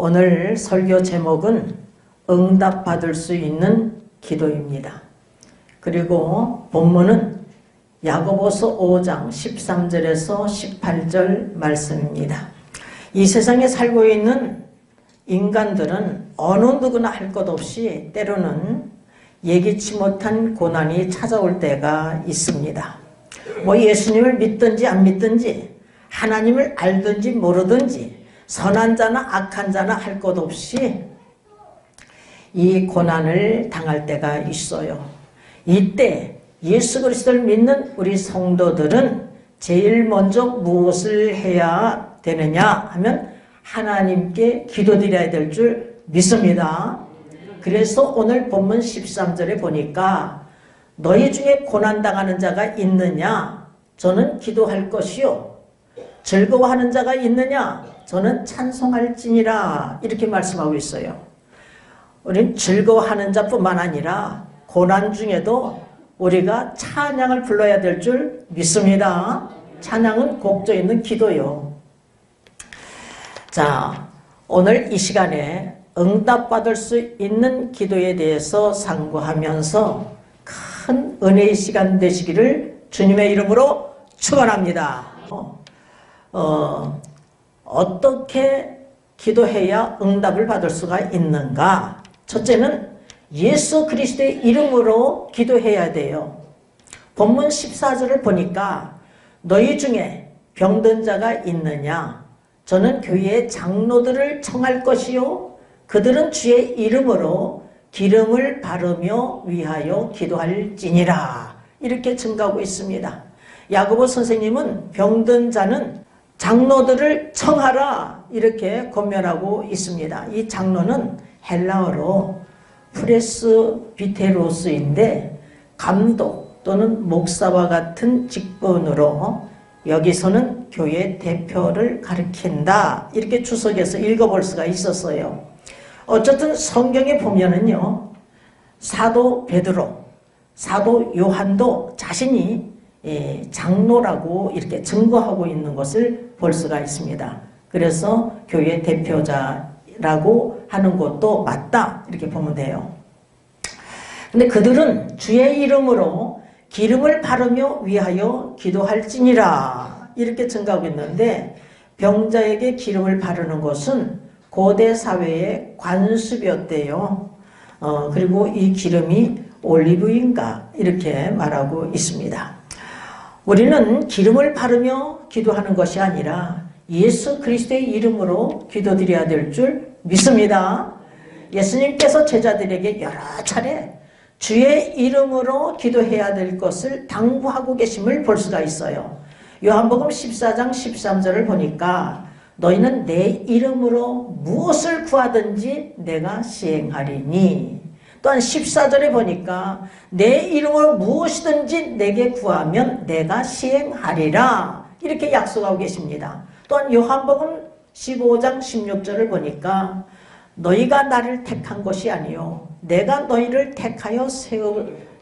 오늘 설교 제목은 응답받을 수 있는 기도입니다. 그리고 본문은 야고보서 5장 13절에서 18절 말씀입니다. 이 세상에 살고 있는 인간들은 어느 누구나 할 것 없이 때로는 예기치 못한 고난이 찾아올 때가 있습니다. 예수님을 믿든지 안 믿든지, 하나님을 알든지 모르든지, 선한 자나 악한 자나 할 것 없이 이 고난을 당할 때가 있어요. 이때 예수 그리스도를 믿는 우리 성도들은 제일 먼저 무엇을 해야 되느냐 하면 하나님께 기도드려야 될 줄 믿습니다. 그래서 오늘 본문 13절에 보니까 너희 중에 고난당하는 자가 있느냐? 저는 기도할 것이요. 즐거워하는 자가 있느냐? 저는 찬송할지니라. 이렇게 말씀하고 있어요. 우리는 즐거워하는 자뿐만 아니라 고난 중에도 우리가 찬양을 불러야 될 줄 믿습니다. 찬양은 곡조 있는 기도요. 자, 오늘 이 시간에 응답받을 수 있는 기도에 대해서 상고하면서 큰 은혜의 시간 되시기를 주님의 이름으로 축원합니다. 어떻게 기도해야 응답을 받을 수가 있는가? 첫째는 예수 그리스도의 이름으로 기도해야 돼요. 본문 14절을 보니까 너희 중에 병든 자가 있느냐? 저는 교회의 장로들을 청할 것이요. 그들은 주의 이름으로 기름을 바르며 위하여 기도할지니라. 이렇게 증가하고 있습니다. 야고보 선생님은 병든 자는 장로들을 청하라 이렇게 권면하고 있습니다. 이 장로는 헬라어로 프레스비테로스인데 감독 또는 목사와 같은 직분으로 여기서는 교회 대표를 가리킨다 이렇게 주석해서 읽어볼 수가 있었어요. 어쨌든 성경에 보면은요, 사도 베드로, 사도 요한도 자신이 장로라고 이렇게 증거하고 있는 것을 볼 수가 있습니다. 그래서 교회 대표자라고 하는 것도 맞다 이렇게 보면 돼요. 근데 그들은 주의 이름으로 기름을 바르며 위하여 기도할지니라 이렇게 증가하고 있는데, 병자에게 기름을 바르는 것은 고대 사회의 관습이었대요. 그리고 이 기름이 올리브인가 이렇게 말하고 있습니다. 우리는 기름을 바르며 기도하는 것이 아니라 예수 그리스도의 이름으로 기도드려야 될 줄 믿습니다. 예수님께서 제자들에게 여러 차례 주의 이름으로 기도해야 될 것을 당부하고 계심을 볼 수가 있어요. 요한복음 14장 13절을 보니까 너희는 내 이름으로 무엇을 구하든지 내가 시행하리니, 또한 14절에 보니까 내 이름으로 무엇이든지 내게 구하면 내가 시행하리라 이렇게 약속하고 계십니다. 또한 요한복음 15장 16절을 보니까 너희가 나를 택한 것이 아니요 내가 너희를 택하여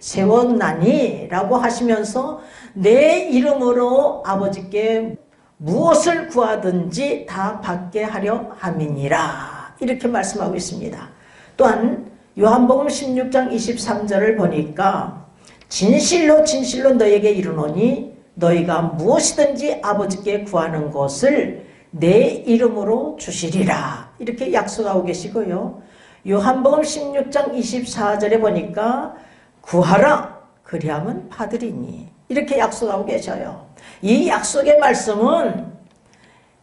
세웠나니 라고 하시면서 내 이름으로 아버지께 무엇을 구하든지 다 받게 하려 함이니라 이렇게 말씀하고 있습니다. 또한 요한복음 16장 23절을 보니까 진실로 진실로 너에게 이르노니 너희가 무엇이든지 아버지께 구하는 것을 내 이름으로 주시리라 이렇게 약속하고 계시고요. 요한복음 16장 24절에 보니까 구하라 그리하면 받으리니 이렇게 약속하고 계셔요. 이 약속의 말씀은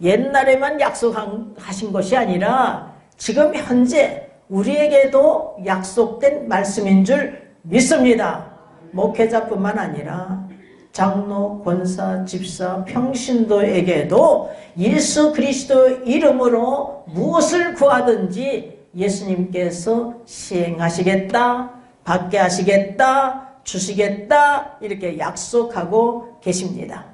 옛날에만 약속하신 것이 아니라 지금 현재 우리에게도 약속된 말씀인 줄 믿습니다. 목회자뿐만 아니라 장로, 권사, 집사, 평신도에게도 예수 그리스도 이름으로 무엇을 구하든지 예수님께서 시행하시겠다, 받게 하시겠다, 주시겠다 이렇게 약속하고 계십니다.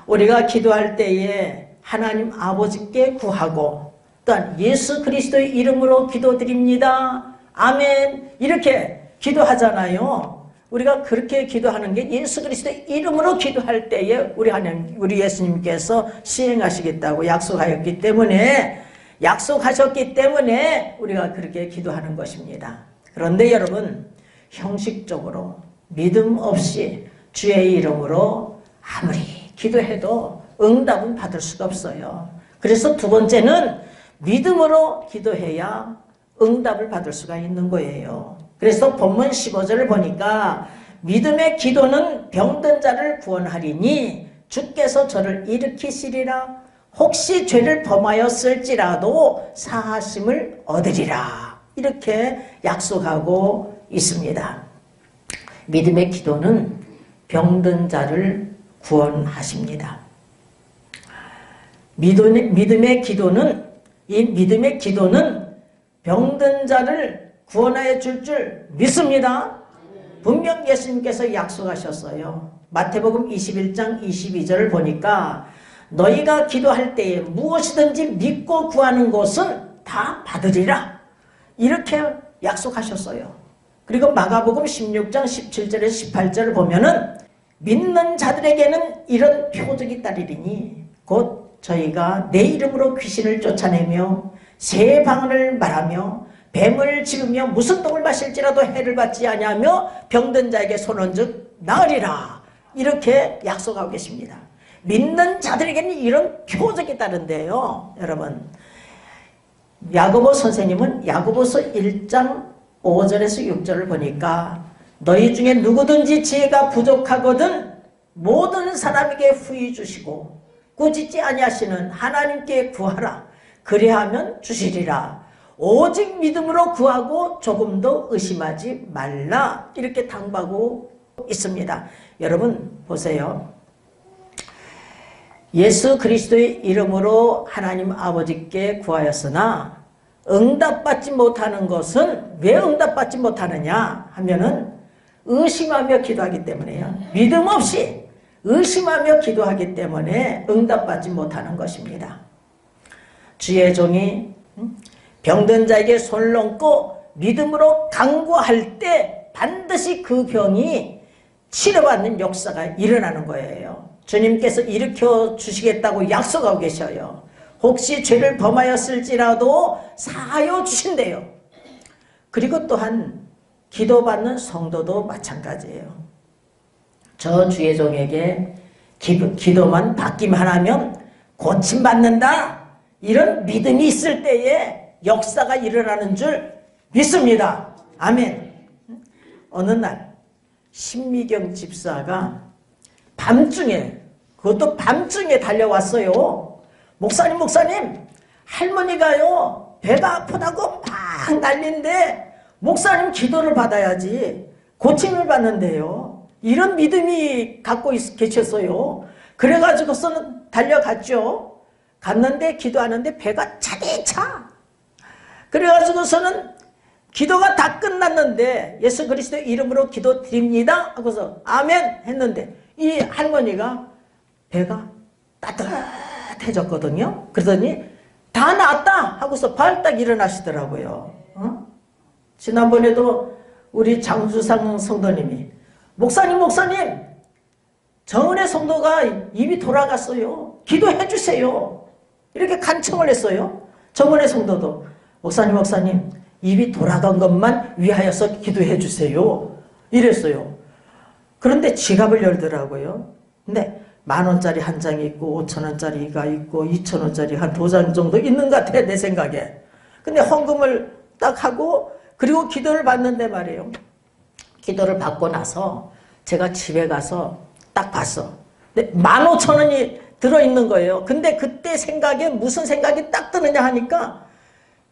우리가 기도할 때에 하나님 아버지께 구하고 또한 예수 그리스도의 이름으로 기도드립니다. 아멘 이렇게 기도하잖아요. 우리가 그렇게 기도하는 게 예수 그리스도의 이름으로 기도할 때에 우리 예수님께서 시행하시겠다고 약속하였기 때문에 약속하셨기 때문에 우리가 그렇게 기도하는 것입니다. 그런데 여러분, 형식적으로 믿음 없이 주의 이름으로 아무리 기도해도 응답은 받을 수가 없어요. 그래서 두 번째는 믿음으로 기도해야 응답을 받을 수가 있는 거예요. 그래서 본문 15절을 보니까 믿음의 기도는 병든 자를 구원하리니 주께서 저를 일으키시리라. 혹시 죄를 범하였을지라도 사하심을 얻으리라. 이렇게 약속하고 있습니다. 믿음의 기도는 병든 자를 구원하십니다. 믿음의 기도는 병든 자를 구원하여 줄 믿습니다. 분명 예수님께서 약속하셨어요. 마태복음 21장 22절을 보니까 너희가 기도할 때에 무엇이든지 믿고 구하는 것은 다 받으리라. 이렇게 약속하셨어요. 그리고 마가복음 16장 17절에서 18절을 보면은 믿는 자들에게는 이런 표적이 따르리니 곧 저희가 내 이름으로 귀신을 쫓아내며 새 방언을 말하며 뱀을 집으며 무슨 독을 마실지라도 해를 받지 아니하며 병든 자에게 손은즉 나으리라. 이렇게 약속하고 계십니다. 믿는 자들에게는 이런 표적이 따른데요. 여러분, 야고보 선생님은 야고보서 1장 5절에서 6절을 보니까 너희 중에 누구든지 지혜가 부족하거든 모든 사람에게 후히 주시고 꾸짖지 아니하시는 하나님께 구하라. 그리하면 주시리라. 오직 믿음으로 구하고 조금도 의심하지 말라. 이렇게 당부하고 있습니다. 여러분 보세요. 예수 그리스도의 이름으로 하나님 아버지께 구하였으나 응답받지 못하는 것은 왜 응답받지 못하느냐 하면은 의심하며 기도하기 때문에요. 믿음 없이 의심하며 기도하기 때문에 응답받지 못하는 것입니다. 주의 종이 병든 자에게 손을 얹고 믿음으로 간구할 때 반드시 그 병이 치료받는 역사가 일어나는 거예요. 주님께서 일으켜 주시겠다고 약속하고 계셔요. 혹시 죄를 범하였을지라도 사하여 주신대요. 그리고 또한 기도받는 성도도 마찬가지예요. 저 주의 종에게 기도만 받기만 하면 고침받는다. 이런 믿음이 있을 때에 역사가 일어나는 줄 믿습니다. 아멘. 어느 날 신미경 집사가 밤중에, 그것도 밤중에 달려왔어요. 목사님, 할머니가요 배가 아프다고 막 난리인데 목사님 기도를 받아야지 고침을 받는데요. 이런 믿음이 갖고 계셨어요. 그래가지고서는 달려갔죠. 갔는데 기도하는데 배가 차디 차. 그래가지고서는 기도가 다 끝났는데 예수 그리스도 이름으로 기도드립니다 하고서 아멘 했는데 이 할머니가 배가 따뜻해졌거든요. 그러더니 다 나았다 하고서 발딱 일어나시더라고요. 지난번에도 우리 장수상 성도님이 목사님 정은혜 성도가 입이 돌아갔어요. 기도해 주세요. 이렇게 간청을 했어요. 정은혜 성도도 목사님 입이 돌아간 것만 위하여서 기도해 주세요. 이랬어요. 그런데 지갑을 열더라고요. 근데 10,000원짜리 한 장이 있고 5,000원짜리가 있고 2,000원짜리 한 2장 정도 있는 것 같아 내 생각에. 근데 헌금을 딱 하고 그리고 기도를 받는데 말이에요. 기도를 받고 나서 제가 집에 가서 딱 봤어. 근데 15,000원이 들어있는 거예요. 근데 그때 생각에 무슨 생각이 딱 드느냐 하니까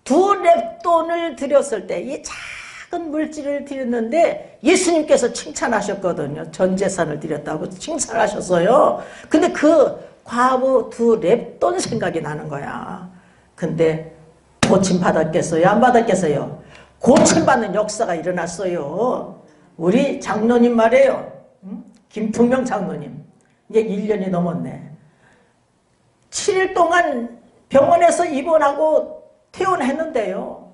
2랩돈을 드렸을 때 이 작은 물질을 드렸는데 예수님께서 칭찬하셨거든요. 전 재산을 드렸다고 칭찬하셨어요. 근데 그 과부 2랩돈 생각이 나는 거야. 근데 고침 받았겠어요? 안 받았겠어요? 고침받는 역사가 일어났어요. 우리 장로님 말이에요. 김풍명 장로님. 이제 1년이 넘었네. 7일 동안 병원에서 입원하고 퇴원했는데요.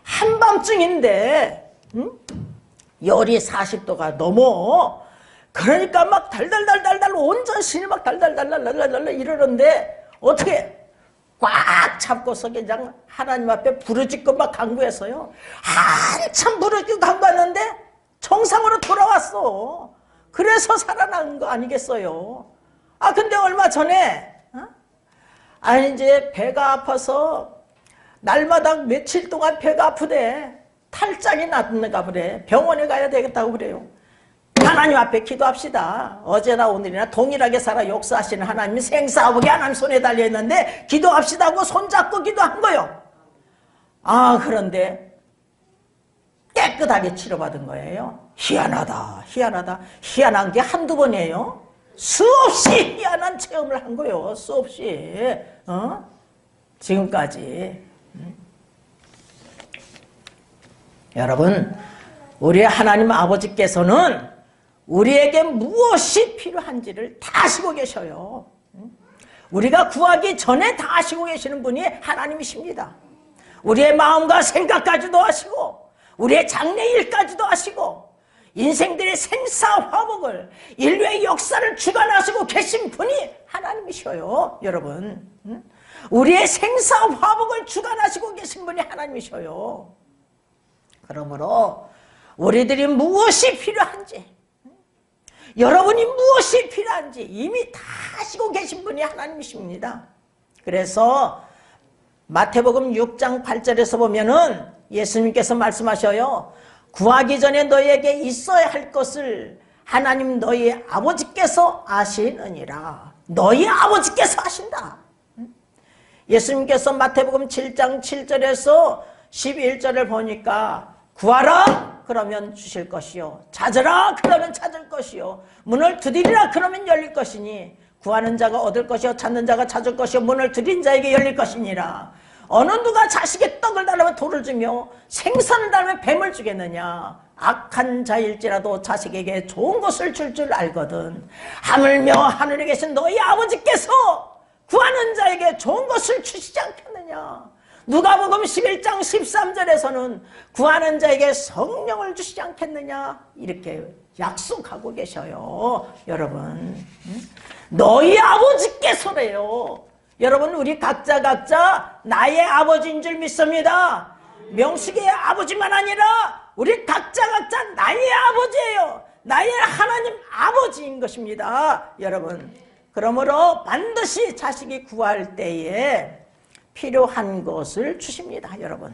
한밤중인데 열이 40도가 넘어. 그러니까 막 달달달달달 온 전신이 막 달달달달달달 이러는데 어떻게 꽉 잡고서 그냥 하나님 앞에 부르짖고 막 간구했어요. 한참 부르짖고 간구했는데 정상으로 돌아왔어. 그래서 살아난 거 아니겠어요? 근데 얼마 전에 이제 배가 아파서 날마다 며칠 동안 배가 아프대. 탈장이 났는가 그래. 병원에 가야 되겠다고 그래요. 하나님 앞에 기도합시다. 어제나 오늘이나 동일하게 살아 역사하시는 하나님이 생사하복이 하나님 손에 달려있는데 기도합시다 하고 손잡고 기도한 거요. 그런데 깨끗하게 치료받은 거예요. 희한하다. 희한한 게 한두 번이에요. 수없이 희한한 체험을 한 거예요. 수없이. 지금까지. 여러분, 우리 하나님 아버지께서는 우리에게 무엇이 필요한지를 다 아시고 계셔요. 우리가 구하기 전에 다 아시고 계시는 분이 하나님이십니다. 우리의 마음과 생각까지도 아시고 우리의 장래일까지도 아시고 인생들의 생사화복을 인류의 역사를 주관하시고 계신 분이 하나님이셔요. 여러분, 우리의 생사화복을 주관하시고 계신 분이 하나님이셔요. 그러므로 우리들이 무엇이 필요한지, 여러분이 무엇이 필요한지 이미 다 아시고 계신 분이 하나님이십니다. 그래서 마태복음 6장 8절에서 보면은 예수님께서 말씀하셔요. 구하기 전에 너희에게 있어야 할 것을 하나님 너희 아버지께서 아시느니라. 너희 아버지께서 아신다. 예수님께서 마태복음 7장 7절에서 11절을 보니까 구하라 그러면 주실 것이요, 찾으라 그러면 찾을 것이요, 문을 두드리라 그러면 열릴 것이니 구하는 자가 얻을 것이요 찾는 자가 찾을 것이요 문을 두드린 자에게 열릴 것이니라. 어느 누가 자식의 떡을 달라면 돌을 주며 생선을 달라면 뱀을 주겠느냐. 악한 자일지라도 자식에게 좋은 것을 줄 줄 알거든. 하물며 하늘에 계신 너희 아버지께서 구하는 자에게 좋은 것을 주시지 않겠느냐. 누가복음 11장 13절에서는 구하는 자에게 성령을 주시지 않겠느냐 이렇게 약속하고 계셔요. 여러분, 너희 아버지께서래요. 여러분, 우리 각자 나의 아버지인 줄 믿습니다. 명식의 아버지만 아니라 우리 각자 나의 아버지예요. 나의 하나님 아버지인 것입니다. 여러분, 그러므로 반드시 자식이 구할 때에 필요한 것을 주십니다. 여러분,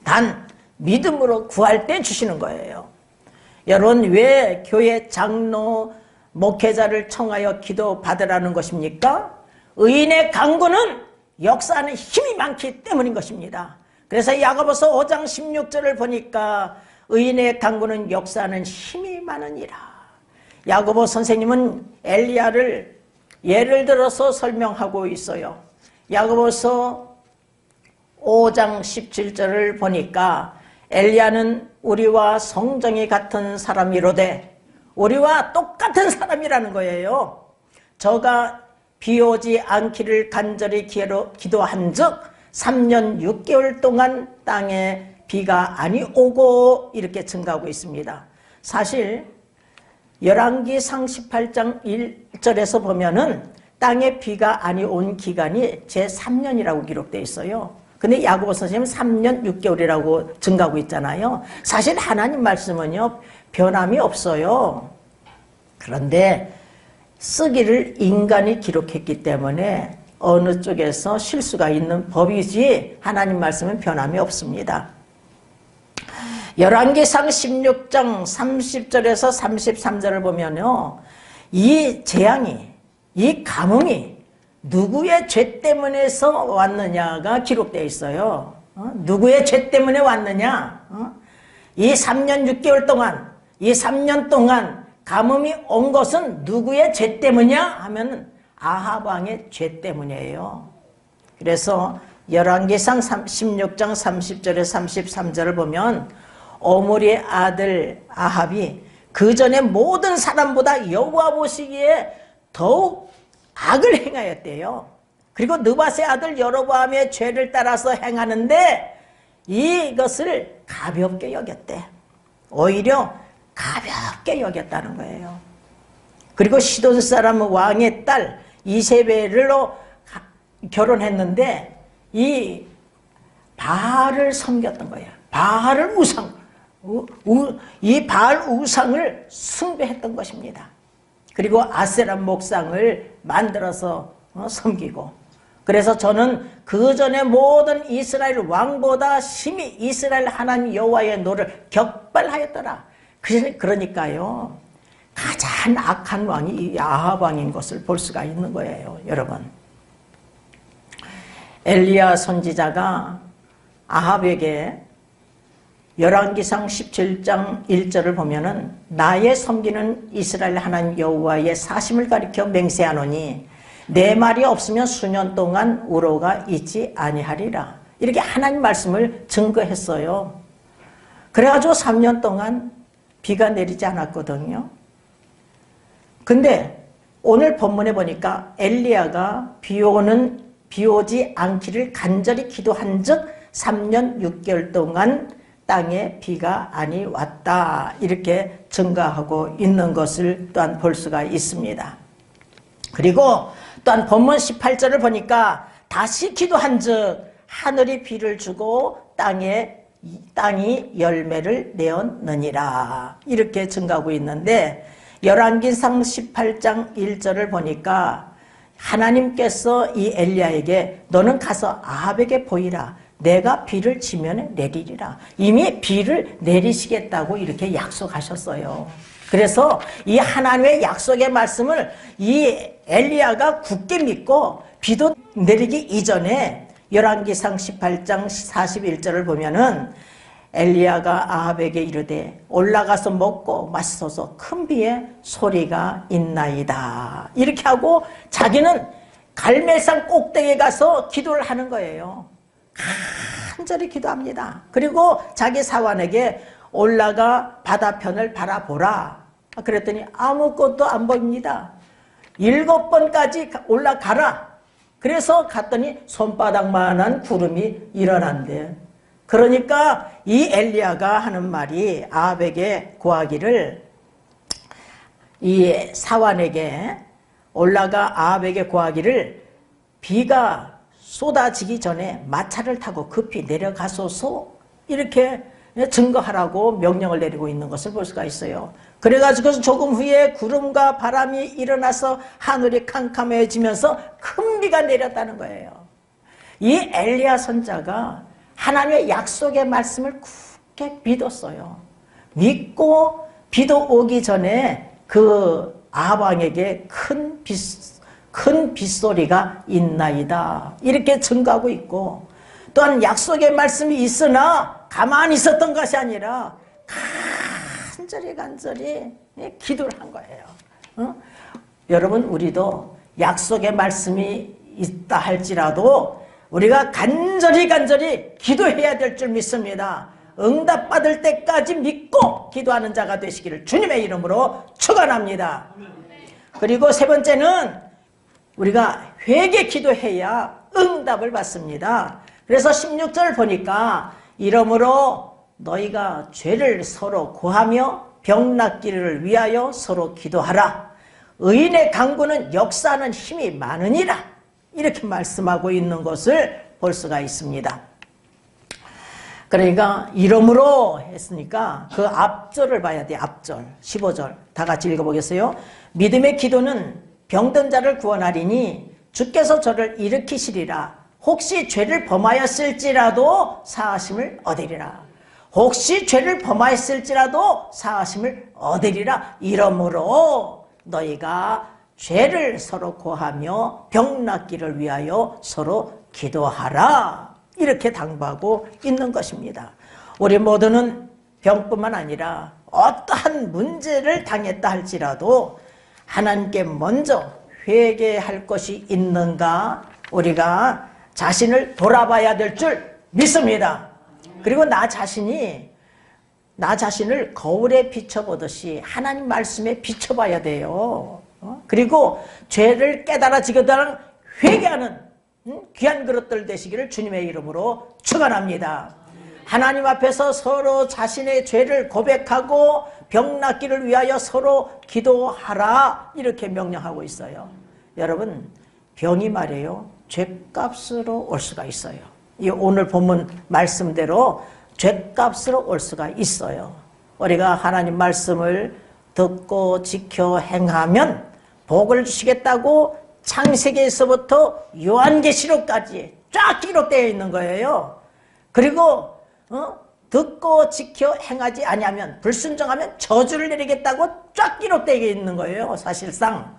단 믿음으로 구할 때 주시는 거예요. 여러분, 왜 교회 장로 목회자를 청하여 기도 받으라는 것입니까? 의인의 간구는 역사하는 힘이 많기 때문인 것입니다. 그래서 야고보서 5장 16절을 보니까 의인의 간구는 역사하는 힘이 많으니라. 야고보 선생님은 엘리야를 예를 들어서 설명하고 있어요. 야고보서 5장 17절을 보니까 엘리야는 우리와 성정이 같은 사람이로되, 우리와 똑같은 사람이라는 거예요. 저가 비 오지 않기를 간절히 기도한 즉 3년 6개월 동안 땅에 비가 아니 오고 이렇게 증가하고 있습니다. 사실 열왕기상 18장 1절에서 보면은 땅에 비가 아니 온 기간이 제3년이라고 기록되어 있어요. 근데 야고보 선생님은 3년 6개월이라고 증가하고 있잖아요. 사실 하나님 말씀은요, 변함이 없어요. 그런데 쓰기를 인간이 기록했기 때문에 어느 쪽에서 실수가 있는 법이지 하나님 말씀은 변함이 없습니다. 열왕기상 16장 30절에서 33절을 보면요, 이 재앙이, 이 가뭄이 누구의 죄 때문에서 왔느냐가 기록되어 있어요. 누구의 죄 때문에 왔느냐? 이 3년 6개월 동안, 이 3년 동안 가뭄이 온 것은 누구의 죄 때문이냐 하면 아합 왕의 죄 때문이에요. 그래서 열왕기상 16장 30절에 33절을 보면 오므리의 아들 아합이 그 전에 모든 사람보다 여호와 보시기에 더욱 악을 행하였대요. 그리고 느밧의 아들 여로보암의 죄를 따라서 행하는데 이것을 가볍게 여겼대. 오히려 가볍게 여겼다는 거예요. 그리고 시돈 사람 왕의 딸 이세벨로 결혼했는데 이 바알을 섬겼던 거야. 바알을 이 바알 우상을 숭배했던 것입니다. 그리고 아세라 목상을 만들어서 섬기고, 그래서 저는 그 전에 모든 이스라엘 왕보다 심히 이스라엘 하나님 여호와의 노를 격발하였더라. 그러니까요, 가장 악한 왕이 이 아합 왕인 것을 볼 수가 있는 거예요, 여러분. 엘리야 선지자가 아합에게 열왕기상 17장 1절을 보면은 나의 섬기는 이스라엘 하나님 여호와의 사심을 가리켜 맹세하노니 내 말이 없으면 수년 동안 우로가 있지 아니하리라. 이렇게 하나님 말씀을 증거했어요. 그래가지고 3년 동안 비가 내리지 않았거든요. 근데 오늘 본문에 보니까 엘리야가 비 오지 않기를 간절히 기도한 즉 3년 6개월 동안 땅에 비가 아니 왔다. 이렇게 증가하고 있는 것을 또한 볼 수가 있습니다. 그리고 또한 본문 18절을 보니까 다시 기도한 즉 하늘이 비를 주고 땅이 열매를 내었느니라. 이렇게 증가하고 있는데 열왕기상 18장 1절을 보니까 하나님께서 이 엘리야에게 너는 가서 아합에게 보이라. 내가 비를 지면에 내리리라. 이미 비를 내리시겠다고 이렇게 약속하셨어요. 그래서 이 하나님의 약속의 말씀을 이 엘리야가 굳게 믿고 비도 내리기 이전에 열왕기상 18장 41절을 보면은 엘리야가 아합에게 이르되 올라가서 먹고 마시소서 큰 비에 소리가 있나이다. 이렇게 하고 자기는 갈멜산 꼭대기에 가서 기도를 하는 거예요. 간절히 기도합니다. 그리고 자기 사환에게 올라가 바다편을 바라보라. 그랬더니 아무것도 안 보입니다. 7번까지 올라가라. 그래서 갔더니 손바닥만한 구름이 일어난대. 그러니까 이 엘리야가 하는 말이 아합에게 고하기를, 이 사환에게 올라가 아합에게 고하기를 비가 쏟아지기 전에 마차를 타고 급히 내려가소서, 이렇게 증거하라고 명령을 내리고 있는 것을 볼 수가 있어요. 그래가지고 조금 후에 구름과 바람이 일어나서 하늘이 캄캄해지면서 큰 비가 내렸다는 거예요. 이 엘리야 선자가 하나님의 약속의 말씀을 굳게 믿었어요. 믿고 비도 오기 전에 그 아합 왕에게 큰 빗소리가 있나이다. 이렇게 증거하고 있고, 또한 약속의 말씀이 있으나 가만히 있었던 것이 아니라 간절히 기도를 한 거예요. 여러분, 우리도 약속의 말씀이 있다 할지라도 우리가 간절히 기도해야 될 줄 믿습니다. 응답받을 때까지 믿고 기도하는 자가 되시기를 주님의 이름으로 축원합니다. 그리고 세 번째는 우리가 회개 기도해야 응답을 받습니다. 그래서 16절 보니까 이러므로 너희가 죄를 서로 고하며 병 낫기를 위하여 서로 기도하라. 의인의 강구는 역사하는 힘이 많으니라. 이렇게 말씀하고 있는 것을 볼 수가 있습니다. 그러니까 이러므로 했으니까 그 앞절을 봐야 돼. 앞절 15절 다 같이 읽어보겠어요. 믿음의 기도는 병든 자를 구원하리니 주께서 저를 일으키시리라. 혹시 죄를 범하였을지라도 사하심을 얻으리라. 혹시 죄를 범하였을지라도 사하심을 얻으리라. 이러므로 너희가 죄를 서로 고하며 병 낫기를 위하여 서로 기도하라. 이렇게 당부하고 있는 것입니다. 우리 모두는 병뿐만 아니라 어떠한 문제를 당했다 할지라도 하나님께 먼저 회개할 것이 있는가 우리가 자신을 돌아봐야 될 줄 믿습니다. 그리고 나 자신을 거울에 비춰보듯이 하나님 말씀에 비춰봐야 돼요. 그리고 죄를 깨달아지거든 회개하는 귀한 그릇들 되시기를 주님의 이름으로 축원합니다. 하나님 앞에서 서로 자신의 죄를 고백하고 병 낫기를 위하여 서로 기도하라. 이렇게 명령하고 있어요. 여러분, 병이 말이에요, 죗값으로 올 수가 있어요. 이 오늘 본문 말씀대로 죗값으로 올 수가 있어요. 우리가 하나님 말씀을 듣고 지켜 행하면 복을 주시겠다고 창세기에서부터 요한계시록까지 쫙 기록되어 있는 거예요. 그리고 듣고 지켜 행하지 아니하면, 불순종하면 저주를 내리겠다고 쫙 기록되어 있는 거예요, 사실상.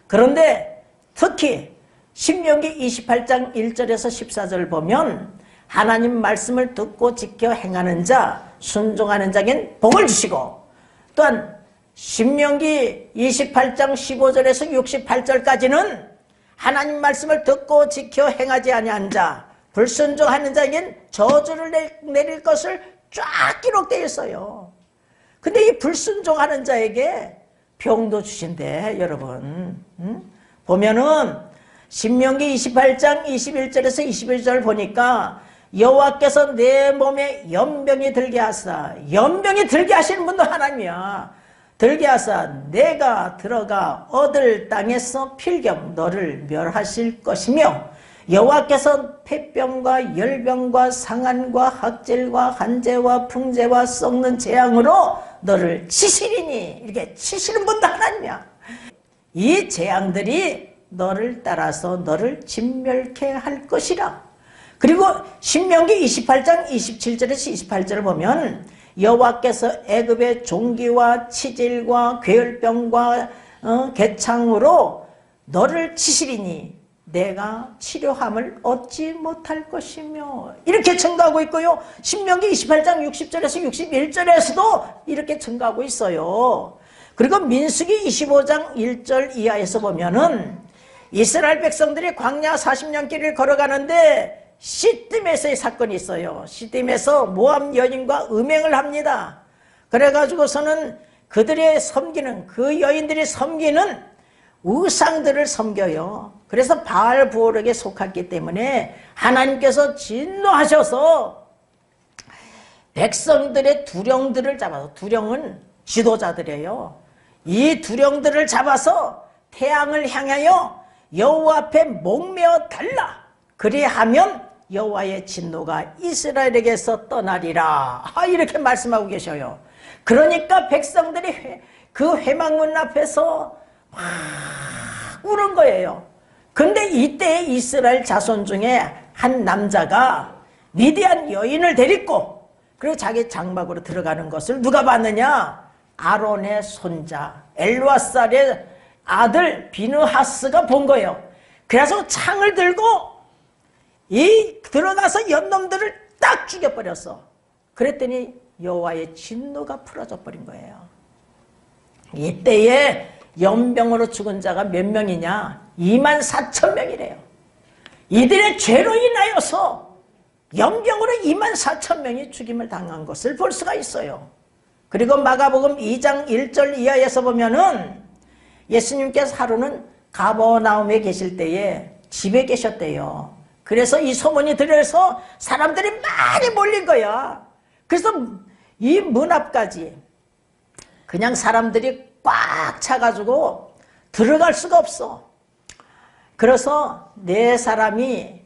그런데 특히 신명기 28장 1절에서 14절 보면 하나님 말씀을 듣고 지켜 행하는 자, 순종하는 자에겐 복을 주시고, 또한 신명기 28장 15절에서 68절까지는 하나님 말씀을 듣고 지켜 행하지 아니한 자, 불순종하는 자에겐 저주를 내릴 것을 쫙 기록되어 있어요. 근데 이 불순종하는 자에게 병도 주신대, 여러분. 보면은 신명기 28장 21절에서 21절 보니까 여호와께서 내 몸에 연병이 들게 하사, 연병이 들게 하시는 분도 하나님이야. 들게 하사 내가 들어가 얻을 땅에서 필경 너를 멸하실 것이며, 여호와께서 폐병과 열병과 상한과 학질과 한재와 풍재와 썩는 재앙으로 너를 치시리니, 이렇게 치시는 분도 하나님이야. 이 재앙들이 너를 따라서 너를 진멸케 할 것이라. 그리고 신명기 28장 27절에서 28절을 보면 여호와께서 애굽의 종기와 치질과 괴혈병과 개창으로 너를 치시리니 내가 치료함을 얻지 못할 것이며, 이렇게 증거하고 있고요. 신명기 28장 60절에서 61절에서도 이렇게 증거하고 있어요. 그리고 민수기 25장 1절 이하에서 보면은 이스라엘 백성들이 광야 40년 길을 걸어가는데 시딤에서의 사건이 있어요. 시딤에서 모압 여인과 음행을 합니다. 그래가지고서는 그들의 섬기는, 그 여인들이 섬기는 우상들을 섬겨요. 그래서 바알 부호력에 속했기 때문에 하나님께서 진노하셔서 백성들의 두령들을 잡아서, 두령은 지도자들이에요. 이 두령들을 잡아서 태양을 향하여 여호와 앞에 목매어 달라. 그리하면 여호와의 진노가 이스라엘에게서 떠나리라. 이렇게 말씀하고 계셔요. 그러니까 백성들이 그 회막문 앞에서 막 우는 거예요. 근데 이때 이스라엘 자손 중에 한 남자가 미디안 여인을 데리고 그리고 자기 장막으로 들어가는 것을 누가 봤느냐? 아론의 손자 엘르아살의 아들 비느하스가 본 거예요. 그래서 창을 들고 들어가서 연놈들을 딱 죽여버렸어. 그랬더니 여호와의 진노가 풀어져 버린 거예요. 이때에 연병으로 죽은 자가 몇 명이냐? 24,000명이래요. 이들의 죄로 인하여서 연병으로 24,000명이 죽임을 당한 것을 볼 수가 있어요. 그리고 마가복음 2장 1절 이하에서 보면은 예수님께서 하루는 가버나움에 계실 때에 집에 계셨대요. 그래서 이 소문이 들려서 사람들이 많이 몰린 거야. 그래서 이 문 앞까지 그냥 사람들이 꽉 차가지고 들어갈 수가 없어. 그래서 네 사람이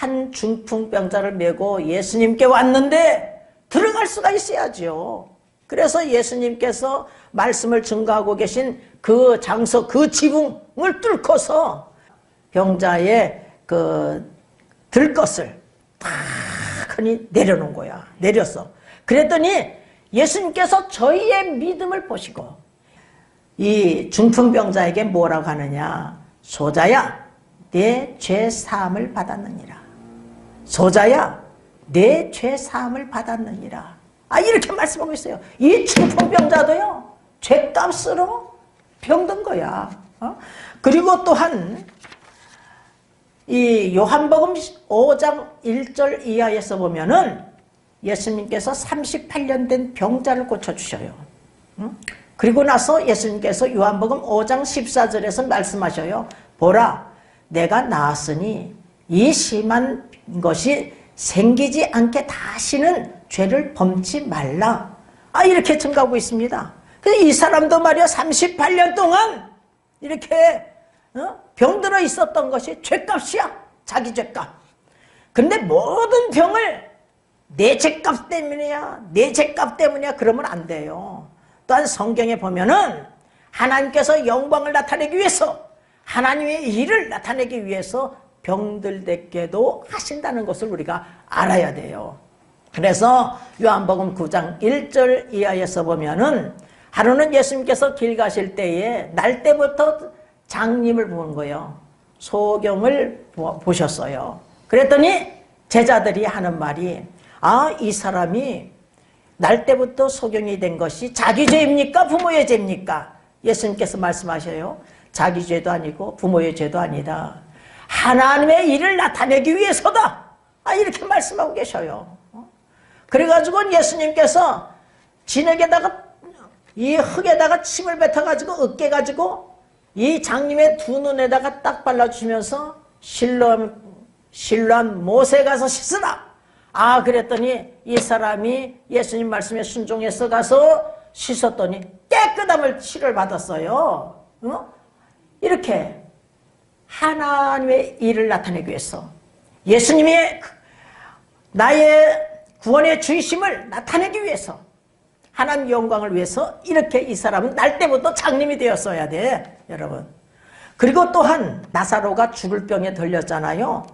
한 중풍병자를 메고 예수님께 왔는데 들어갈 수가 있어야죠. 그래서 예수님께서 말씀을 증거하고 계신 그 장소, 그 지붕을 뚫고서 병자의 그 들것을 탁 하니 내려놓은 거야. 내렸어. 그랬더니 예수님께서 저희의 믿음을 보시고 이 중풍병자에게 뭐라고 하느냐? 소자야, 내 죄 사함을 받았느니라. 소자야, 내 죄 사함을 받았느니라. 이렇게 말씀하고 있어요. 이 중풍병자도요, 죄값으로 병든 거야. 그리고 또한 이 요한복음 5장 1절 이하에서 보면은 예수님께서 38년 된 병자를 고쳐주셔요. 그리고 나서 예수님께서 요한복음 5장 14절에서 말씀하셔요. 보라, 내가 나았으니 이 심한 것이 생기지 않게 다시는 죄를 범치 말라. 이렇게 증가하고 있습니다. 그래서 이 사람도 말이야 38년 동안 이렇게 병들어 있었던 것이 죄값이야. 자기 죄값. 근데 모든 병을 내 죄값 때문이야, 내 죄값 때문이야, 그러면 안 돼요. 또한 성경에 보면은 하나님께서 영광을 나타내기 위해서, 하나님의 일을 나타내기 위해서 병들게도 하신다는 것을 우리가 알아야 돼요. 그래서 요한복음 9장 1절 이하에서 보면은 하루는 예수님께서 길 가실 때에 날 때부터 장님을 본 거예요. 소경을 보셨어요. 그랬더니 제자들이 하는 말이, 아, 이 사람이 날 때부터 소경이 된 것이 자기 죄입니까? 부모의 죄입니까? 예수님께서 말씀하셔요. 자기 죄도 아니고 부모의 죄도 아니다. 하나님의 일을 나타내기 위해서다. 이렇게 말씀하고 계셔요. 그래가지고 예수님께서 진흙에다가, 이 흙에다가 침을 뱉어가지고 으깨가지고 이 장님의 두 눈에다가 딱 발라주시면서 실로암 못에 가서 씻으라. 그랬더니 이 사람이 예수님 말씀에 순종해서 가서 씻었더니 깨끗함을 치료를 받았어요. 이렇게 하나님의 일을 나타내기 위해서, 예수님의 나의 구원의 주이심을 나타내기 위해서, 하나님 영광을 위해서 이렇게 이 사람은 날 때부터 장님이 되었어야 돼, 여러분. 그리고 또한 나사로가 죽을 병에 들렸잖아요.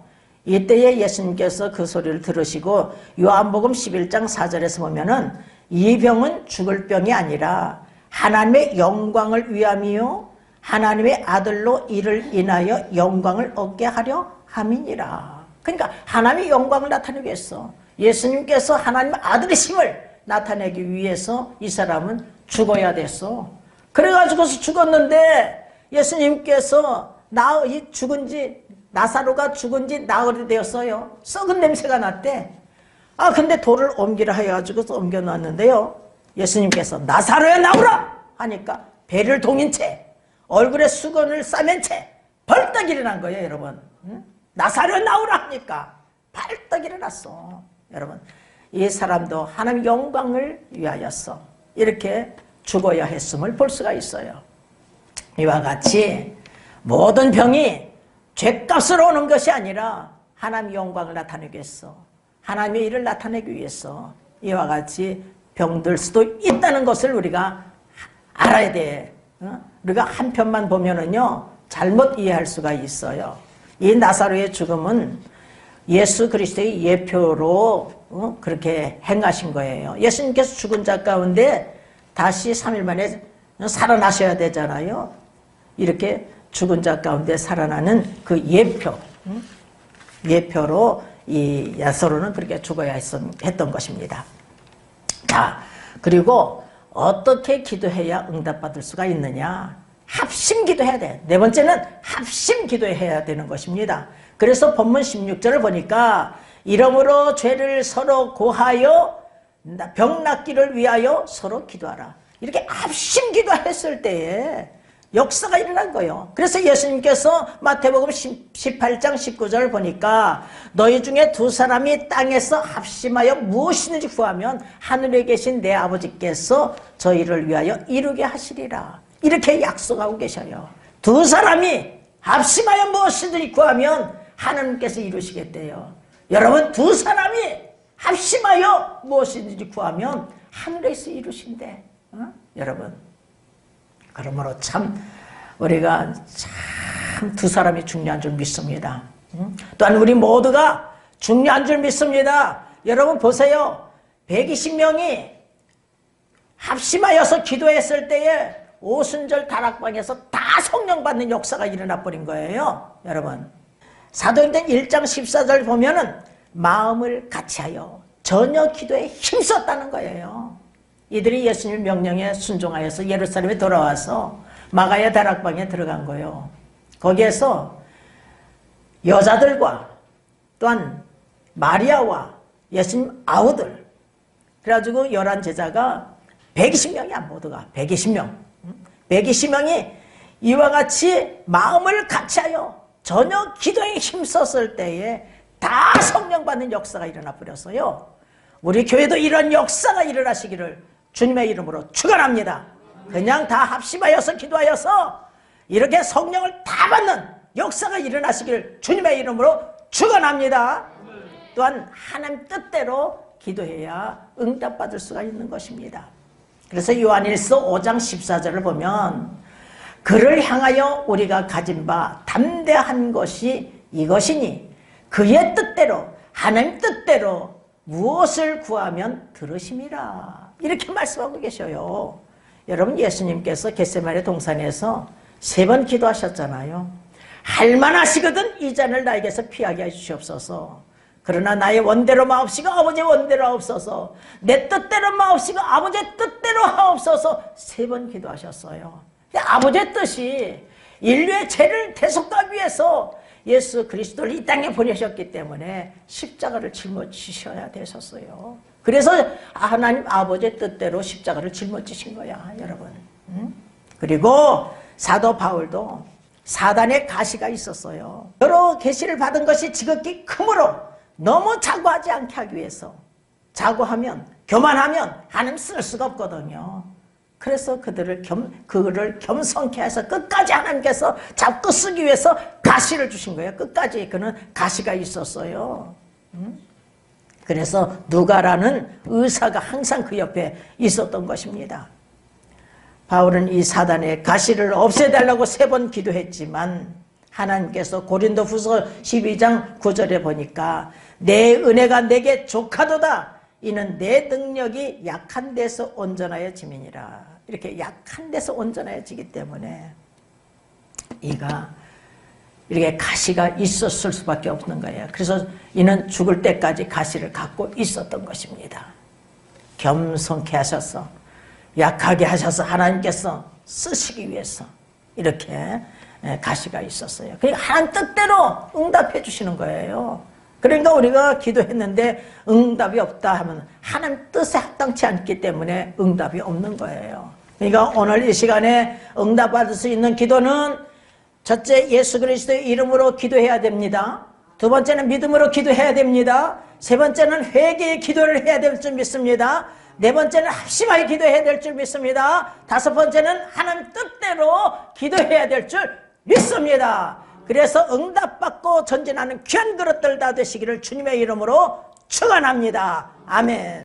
이때에 예수님께서 그 소리를 들으시고 요한복음 11장 4절에서 보면은 이 병은 죽을 병이 아니라 하나님의 영광을 위함이요 하나님의 아들로 이를 인하여 영광을 얻게 하려 함이니라. 그러니까 하나님의 영광을 나타내기 위해서, 예수님께서 하나님의 아들이심을 나타내기 위해서 이 사람은 죽어야 됐어. 그래가지고서 죽었는데 예수님께서 나사로가 죽은 지 나흘이 되었어요. 썩은 냄새가 났대. 근데 돌을 옮기라 해가지고 옮겨놨는데요. 예수님께서 나사로야 나오라 하니까 배를 동인 채 얼굴에 수건을 싸맨 채 벌떡 일어난 거예요, 여러분. 나사로야 나오라 하니까 벌떡 일어났어. 여러분, 이 사람도 하나님 영광을 위하여서 이렇게 죽어야 했음을 볼 수가 있어요. 이와 같이 모든 병이 죄값으로 오는 것이 아니라 하나님 영광을 나타내기 위해서, 하나님의 일을 나타내기 위해서 이와 같이 병들 수도 있다는 것을 우리가 알아야 돼. 우리가 한편만 보면은요 잘못 이해할 수가 있어요. 이 나사로의 죽음은 예수 그리스도의 예표로 그렇게 행하신 거예요. 예수님께서 죽은 자 가운데 다시 3일 만에 살아나셔야 되잖아요. 이렇게 죽은 자 가운데 살아나는 그 예표로 이 나사로는 그렇게 죽어야 했던 것입니다. 자, 그리고 어떻게 기도해야 응답받을 수가 있느냐? 합심 기도해야 돼. 네 번째는 합심 기도해야 되는 것입니다. 그래서 본문 16절을 보니까 이러므로 죄를 서로 고하여 병 낫기를 위하여 서로 기도하라. 이렇게 합심 기도했을 때에 역사가 일어난 거예요. 그래서 예수님께서 마태복음 18장 19절을 보니까 너희 중에 두 사람이 땅에서 합심하여 무엇이든지 구하면 하늘에 계신 내 아버지께서 저희를 위하여 이루게 하시리라. 이렇게 약속하고 계셔요. 두 사람이 합심하여 무엇이든지 구하면 하나님께서 이루시겠대요. 여러분, 두 사람이 합심하여 무엇이든지 구하면 하늘에서 이루신대. 여러분, 그러므로 참 우리가 참 두 사람이 중요한 줄 믿습니다. 또한 우리 모두가 중요한 줄 믿습니다. 여러분 보세요. 120명이 합심하여서 기도했을 때에 오순절 다락방에서 다 성령 받는 역사가 일어나 버린 거예요. 여러분, 사도행전 1장 14절 보면은 마음을 같이하여 전혀 기도에 힘썼다는 거예요. 이들이 예수님 명령에 순종하여서 예루살렘에 돌아와서 마가야 다락방에 들어간 거예요. 거기에서 여자들과 또한 마리아와 예수님 아우들, 그래가지고 11 제자가 120명이야. 모두가 120명. 120명이 이와 같이 마음을 같이하여 전혀 기도에 힘썼을 때에 다 성령 받는 역사가 일어나 버렸어요. 우리 교회도 이런 역사가 일어나시기를 주님의 이름으로 축원합니다. 그냥 다 합심하여서 기도하여서 이렇게 성령을 다 받는 역사가 일어나시기를 주님의 이름으로 축원합니다. 또한 하나님 뜻대로 기도해야 응답받을 수가 있는 것입니다. 그래서 요한일서 5장 14절을 보면 그를 향하여 우리가 가진 바 담대한 것이 이것이니 그의 뜻대로 하나님 뜻대로 무엇을 구하면 들으심이라 이렇게 말씀하고 계셔요. 여러분 예수님께서 겟세마네 동산에서 3번 기도하셨잖아요. 할만하시거든 이 잔을 나에게서 피하게 해주시옵소서. 그러나 나의 원대로 마옵시고 아버지의 원대로 하옵소서. 내 뜻대로 마옵시고 아버지의 뜻대로 하옵소서. 3번 기도하셨어요. 아버지의 뜻이 인류의 죄를 대속하기 위해서 예수 그리스도를 이 땅에 보내셨기 때문에 십자가를 짊어지셔야 되셨어요. 그래서 하나님 아버지의 뜻대로 십자가를 짊어지신 거야, 여러분. 그리고 사도 바울도 사단의 가시가 있었어요. 여러 계시를 받은 것이 지극히 크므로 너무 자고하지 않게 하기 위해서. 자고하면 교만하면 하나님 쓸 수가 없거든요. 그래서 그들을 겸손케 해서 끝까지 하나님께서 잡고 쓰기 위해서 가시를 주신 거예요. 끝까지 그는 가시가 있었어요. 그래서 누가라는 의사가 항상 그 옆에 있었던 것입니다. 바울은 이 사단의 가시를 없애달라고 3번 기도했지만 하나님께서 고린도후서 12장 9절에 보니까 내 은혜가 내게 족하도다. 이는 내 능력이 약한 데서 온전하여짐이니라. 이렇게 약한 데서 온전해지기 때문에 이가 이렇게 가시가 있었을 수밖에 없는 거예요. 그래서 이는 죽을 때까지 가시를 갖고 있었던 것입니다. 겸손케 하셔서 약하게 하셔서 하나님께서 쓰시기 위해서 이렇게 가시가 있었어요. 그러니까 하나님 뜻대로 응답해 주시는 거예요. 그러니까 우리가 기도했는데 응답이 없다 하면 하나님 뜻에 합당치 않기 때문에 응답이 없는 거예요. 그러니까 오늘 이 시간에 응답받을 수 있는 기도는 첫째 예수 그리스도의 이름으로 기도해야 됩니다. 두 번째는 믿음으로 기도해야 됩니다. 세 번째는 회개의 기도를 해야 될 줄 믿습니다. 네 번째는 합심하게 기도해야 될 줄 믿습니다. 다섯 번째는 하나님 뜻대로 기도해야 될 줄 믿습니다. 그래서 응답받고 전진하는 귀한 그릇들 다 되시기를 주님의 이름으로 축원합니다. 아멘.